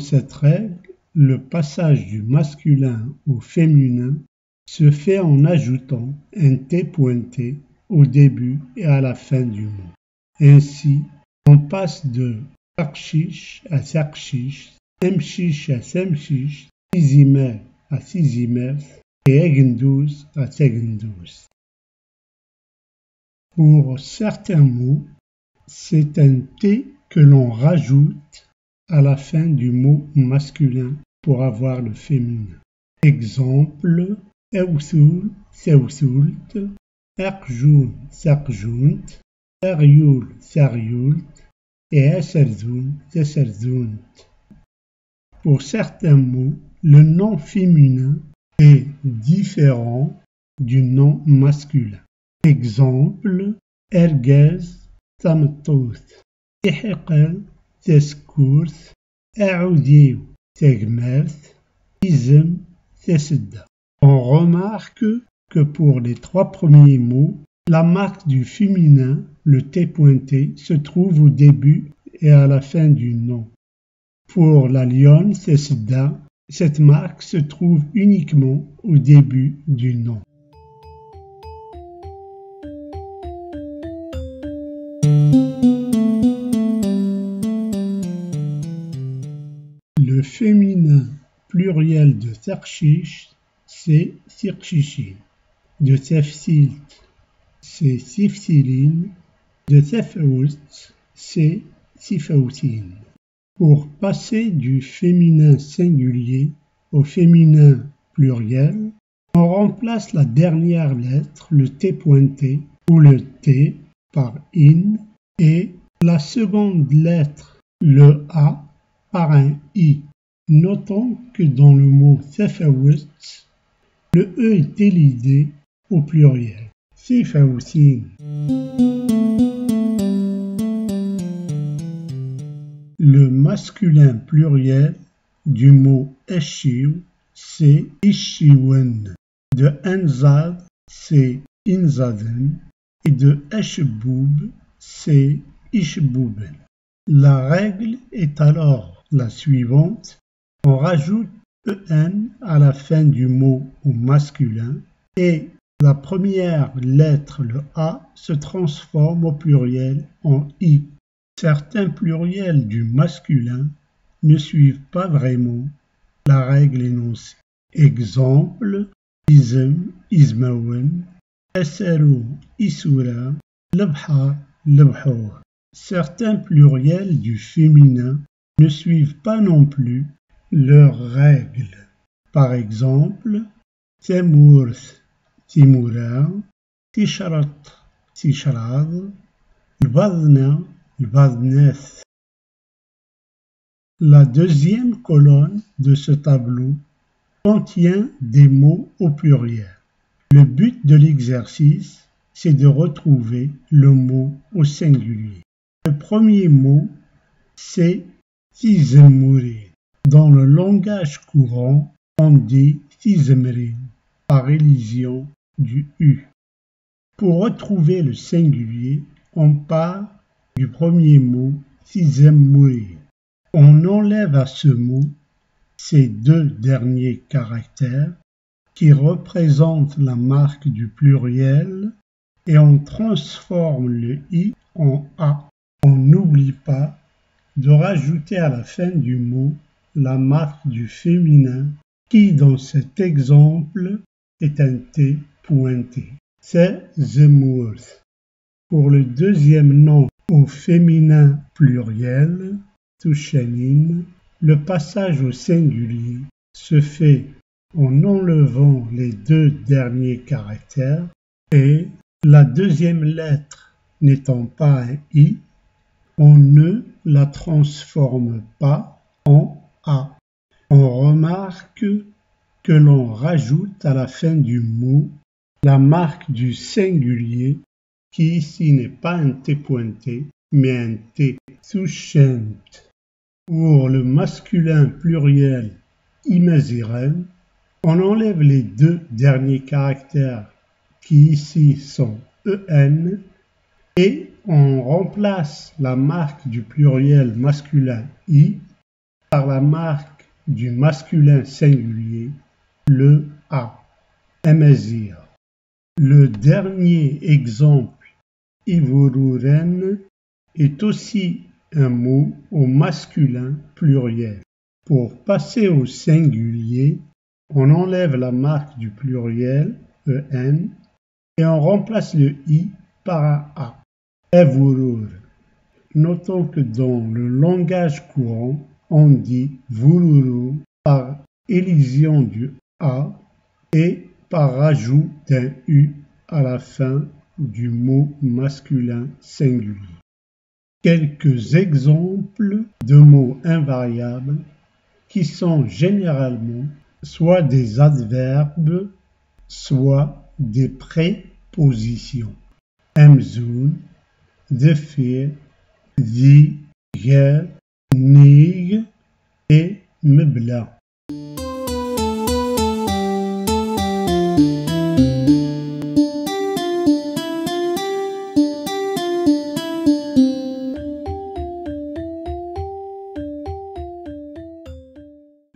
cette règle, le passage du masculin au féminin se fait en ajoutant un T pointé au début et à la fin du mot. Ainsi, on passe de Tarshish à Tarshish, Emshish à Semshish, Sizimer à Sizimer et Egendous à Tegendous. Pour certains mots, c'est un T que l'on rajoute à la fin du mot masculin pour avoir le féminin. Exemple, Eusul, Seusult, Erjun, Serjunt, Serjul, Serjult et Eserzun, Eserzunt. Pour certains mots, le nom féminin est différent du nom masculin. Exemple, Ergez, Tamtoth, Ihiqel, Teskurth, Aoudiou, Tegmerth, Ism, Tesda. On remarque que pour les trois premiers mots, la marque du féminin, le T pointé, se trouve au début et à la fin du nom. Pour la lionne Tesda, cette marque se trouve uniquement au début du nom. Le féminin pluriel de Tarshish, c'est Tirshishin. De Tefsilt, c'est Tifsilin. De Tefeoust, c'est Tifautin. Pour passer du féminin singulier au féminin pluriel, on remplace la dernière lettre, le T pointé, ou le T, par in, et la seconde lettre, le A, par un I. Notons que dans le mot Tefeoust, le E est élidé au pluriel. Tifautin. Le masculin pluriel du mot Eshiw, c'est Ishiwen. De Enzad, c'est Inzaden. Et de Eshboub, c'est Ishbouben. La règle est alors la suivante. On rajoute en à la fin du mot au masculin et la première lettre, le A, se transforme au pluriel en I. Certains pluriels du masculin ne suivent pas vraiment la règle énoncée. Exemple, Ism, Ismawen, Eseru, Isura, Lebhar, Lebhor. Certains pluriels du féminin ne suivent pas non plus leurs règles. Par exemple, Temurth, Timura, Tisharat, Tisharad, Lbadna, Lbadneth. La deuxième colonne de ce tableau contient des mots au pluriel. Le but de l'exercice, c'est de retrouver le mot au singulier. Le premier mot, c'est Tizemuri. Dans le langage courant, on dit Tizemrin par élision du U. Pour retrouver le singulier, on part du premier mot Tizemuri. On enlève à ce mot ces deux derniers caractères qui représentent la marque du pluriel et on transforme le I en A. On n'oublie pas de rajouter à la fin du mot la marque du féminin qui, dans cet exemple, est un T pointé. C'est Zemurth. Pour le deuxième nom au féminin pluriel, Tushanin, le passage au singulier se fait en enlevant les deux derniers caractères et la deuxième lettre n'étant pas un I, on ne la transforme pas en A. On remarque que l'on rajoute à la fin du mot la marque du singulier qui ici n'est pas un T pointé mais un T Tushent. Pour le masculin pluriel Imaziren, on enlève les deux derniers caractères qui ici sont en et on remplace la marque du pluriel masculin I par la marque du masculin singulier, le A. Amazir. Le dernier exemple, ivururen, est aussi un mot au masculin pluriel. Pour passer au singulier, on enlève la marque du pluriel, en, et on remplace le i par un a. Evurur. Notons que dans le langage courant, on dit vururu par élision du a et par rajout d'un u à la fin du mot masculin singulier. Quelques exemples de mots invariables qui sont généralement soit des adverbes, soit des prépositions. Amzoun, defir, di, ger, nig et mebla.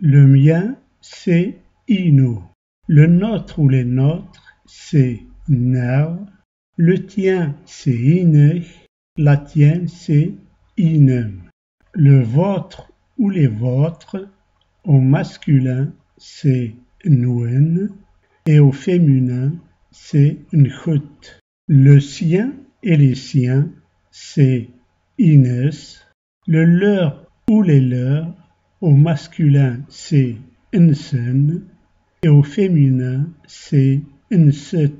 Le mien, c'est inu. Le nôtre ou les nôtres, c'est ner. Le tien, c'est inech. La tienne, c'est inem. Le vôtre ou les vôtres, au masculin, c'est nuen. Et au féminin, c'est nchut. Le sien et les siens, c'est ines. Le leur ou les leurs, au masculin, c'est insen. Et au féminin, c'est inset.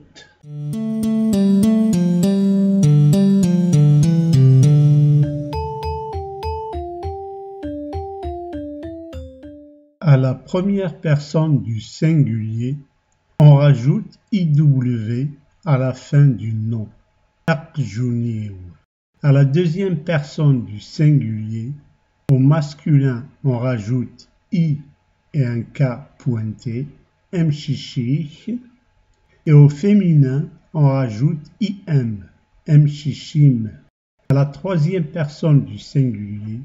À la première personne du singulier, on rajoute IW à la fin du nom. Arjuniur. À la deuxième personne du singulier, au masculin, on rajoute I et un K pointé, Mchichich. Et au féminin, on rajoute IM, Mchichim. À la troisième personne du singulier,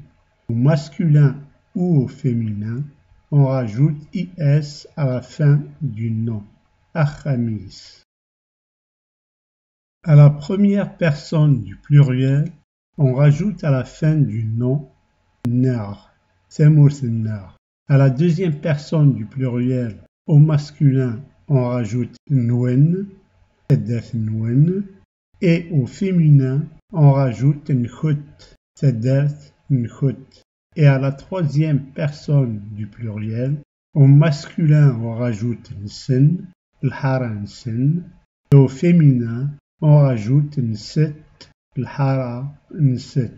au masculin ou au féminin, on rajoute IS à la fin du nom. Achamis. À la première personne du pluriel, on rajoute à la fin du nom nar, semursenar. À la deuxième personne du pluriel, au masculin, on rajoute nuen, sedef nuen, et au féminin, on rajoute nchut, sedef nchut. Et à la troisième personne du pluriel, au masculin, on rajoute nsen, l'hara nsen, et au féminin, on rajoute nset, l'hara nset.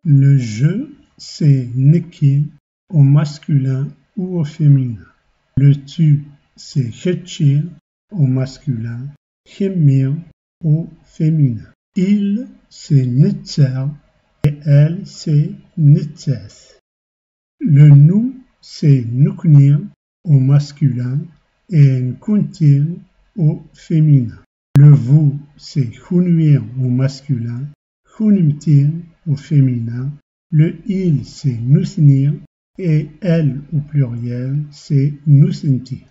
Le je, c'est nekil au masculin ou au féminin. Le tu, c'est chetchir au masculin, chemir au féminin. Il, c'est netzer et elle, c'est netzeth. Le nous, c'est nuknir au masculin et nkuntir au féminin. Le vous, c'est chunuir au masculin, chunimtir au féminin. Le il, c'est nusnir et elle au pluriel, c'est nusentir.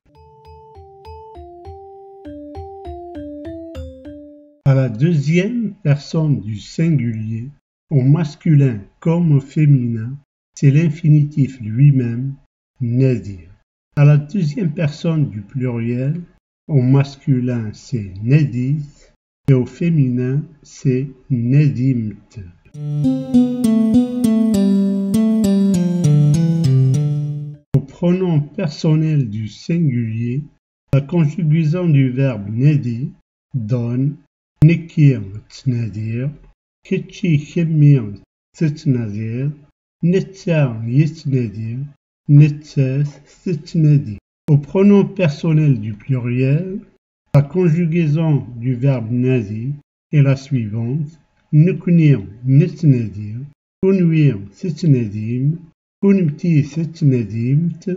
À la deuxième personne du singulier, au masculin comme au féminin, c'est l'infinitif lui-même, nedir. À la deuxième personne du pluriel, au masculin, c'est nedith et au féminin, c'est nedimt. Au pronom personnel du singulier, la conjugaison du verbe nedi donne nekir tnadir, ketchi chemir tnadir, netzar yitnadir, netzeth tnadir. Au pronom personnel du pluriel, la conjugaison du verbe nadi est la suivante: nuknir netnadir, kunwir tnadim, kunmti tnadimt,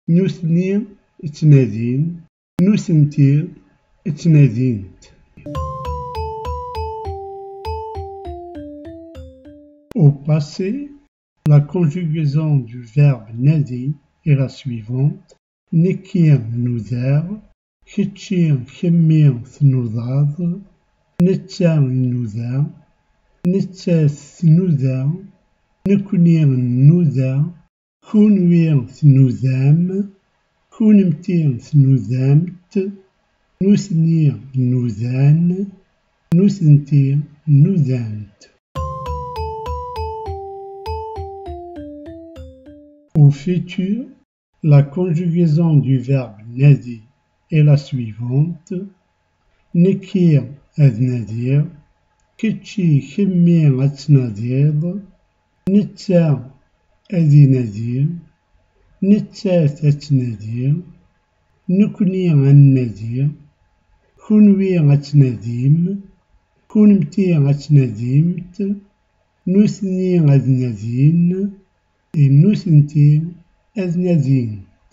nusnir tnadim, nusentir اتنادينت. Au passé, la conjugaison du verbe nadi est la suivante: nekir nuder, kitchir kemir tnudad, netta nuda, nettat tnuda, nekunir nuda, kunwir tnudam, kunmtir tnudamt, nuthnir nudan, nuthentir nudant. Au futur, la conjugaison du verbe nadi est la suivante: nekir ad nadir, kitchi kemir ad tnadiḍ, netta ad inadir, nettat ad tnadir, nekni ad nadir, kunwi ad tnadim, kunmti ad tnadimt, nutni ad nadin, et nutenti ad nadint.